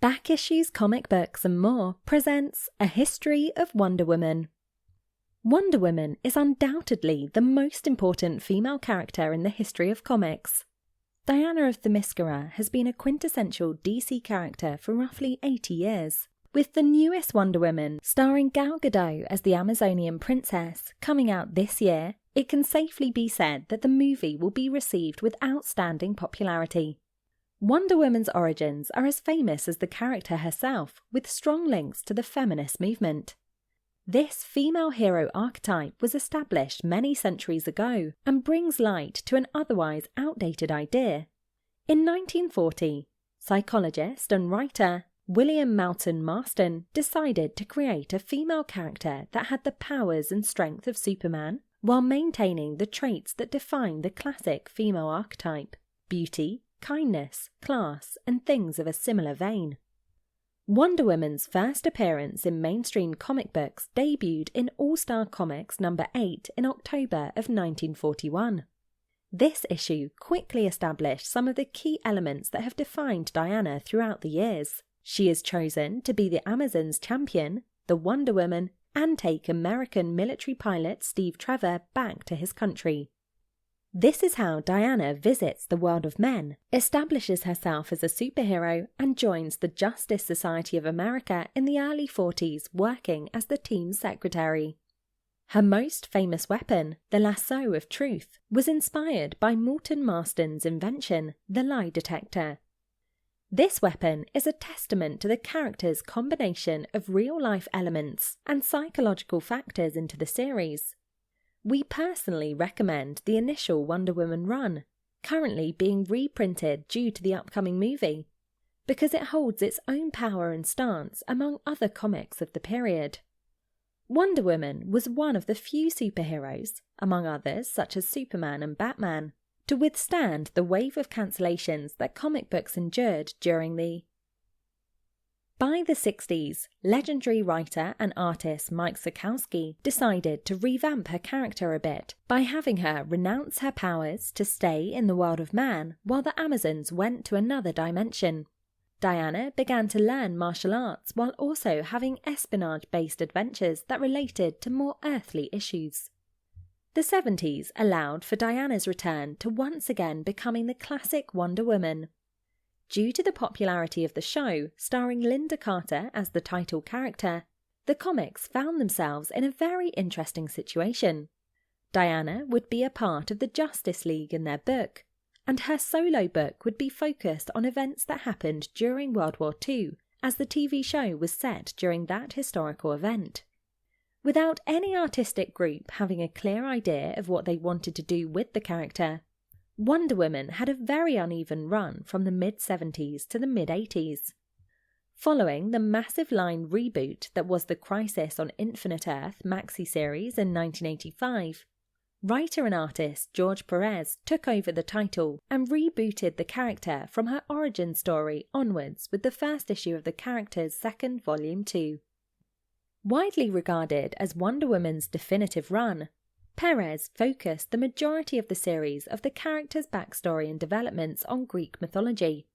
Back Issues, Comic Books and More presents A History of Wonder Woman. Wonder Woman is undoubtedly the most important female character in the history of comics. Diana of Themyscira has been a quintessential DC character for roughly 80 years, with the newest Wonder Woman, starring Gal Gadot as the Amazonian princess, coming out this year. It can safely be said that the movie will be received with outstanding popularity. Wonder Woman's origins are as famous as the character herself, with strong links to the feminist movement. This female hero archetype was established many centuries ago and brings light to an otherwise outdated idea. In 1940, psychologist and writer William Moulton Marston decided to create a female character that had the powers and strength of Superman while maintaining the traits that define the classic female archetype: beauty, kindness, class, and things of a similar vein. Wonder Woman's first appearance in mainstream comic books debuted in All-Star Comics number 8 in October of 1941. This issue quickly established some of the key elements that have defined Diana throughout the years. She is chosen to be the Amazons' champion, the Wonder Woman, and take American military pilot Steve Trevor back to his country. This is how Diana visits the world of men, establishes herself as a superhero, and joins the Justice Society of America in the early 40s, working as the team secretary. Her most famous weapon, the lasso of truth, was inspired by Moulton Marston's invention, the lie detector. This weapon is a testament to the character's combination of real-life elements and psychological factors into the series. We personally recommend the initial Wonder Woman run, currently being reprinted due to the upcoming movie, because it holds its own power and stance among other comics of the period. Wonder Woman was one of the few superheroes, among others such as Superman and Batman, to withstand the wave of cancellations that comic books endured during the By the 60s, legendary writer and artist Mike Sekowsky decided to revamp her character a bit by having her renounce her powers to stay in the world of man while the Amazons went to another dimension. Diana began to learn martial arts while also having espionage-based adventures that related to more earthly issues. The 70s allowed for Diana's return to once again becoming the classic Wonder Woman. Due to the popularity of the show, starring Linda Carter as the title character, the comics found themselves in a very interesting situation. Diana would be a part of the Justice League in their book, and her solo book would be focused on events that happened during World War II, as the TV show was set during that historical event. Without any artistic group having a clear idea of what they wanted to do with the character, Wonder Woman had a very uneven run from the mid-70s to the mid-80s. Following the massive line reboot that was the Crisis on Infinite Earth maxi-series in 1985, writer and artist George Perez took over the title and rebooted the character from her origin story onwards with the first issue of the character's second volume 2. Widely regarded as Wonder Woman's definitive run, Perez focused the majority of the series of the character's backstory and developments on Greek mythology.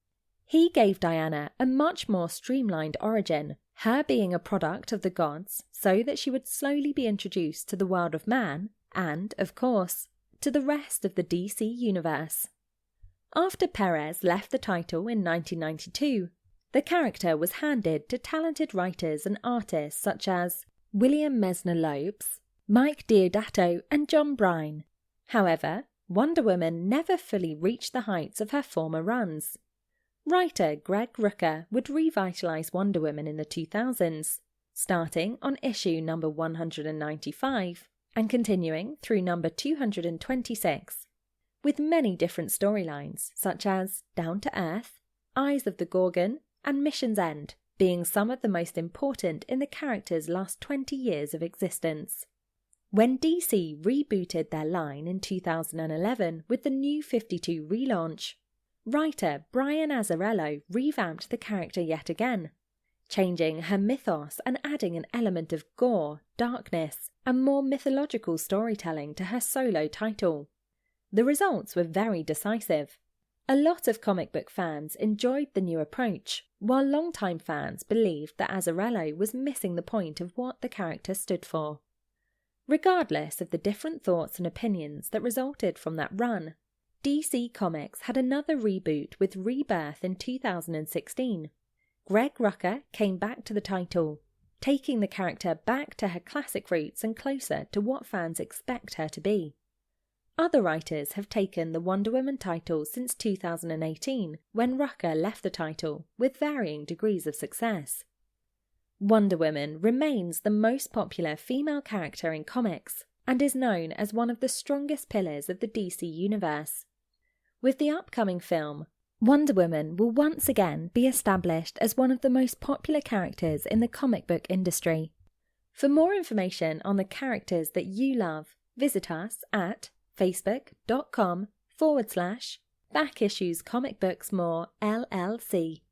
He gave Diana a much more streamlined origin, her being a product of the gods, so that she would slowly be introduced to the world of man and, of course, to the rest of the DC universe. After Perez left the title in 1992, the character was handed to talented writers and artists such as William Messner-Loebs, Mike Deodato and John Bryan. However, Wonder Woman never fully reached the heights of her former runs. Writer Greg Rucka would revitalise Wonder Woman in the 2000s, starting on issue number 195 and continuing through number 226, with many different storylines such as Down to Earth, Eyes of the Gorgon, and Mission's End being some of the most important in the character's last 20 years of existence. When DC rebooted their line in 2011 with the New 52 relaunch, writer Brian Azzarello revamped the character yet again, changing her mythos and adding an element of gore, darkness, and more mythological storytelling to her solo title. The results were very decisive. A lot of comic book fans enjoyed the new approach, while longtime fans believed that Azzarello was missing the point of what the character stood for. Regardless of the different thoughts and opinions that resulted from that run, DC Comics had another reboot with Rebirth in 2016. Greg Rucka came back to the title, taking the character back to her classic roots and closer to what fans expect her to be. Other writers have taken the Wonder Woman title since 2018, when Rucka left the title, with varying degrees of success. Wonder Woman remains the most popular female character in comics, and is known as one of the strongest pillars of the DC universe. With the upcoming film, Wonder Woman will once again be established as one of the most popular characters in the comic book industry. For more information on the characters that you love, visit us at facebook.com/Back Issues Comic Books More LLC.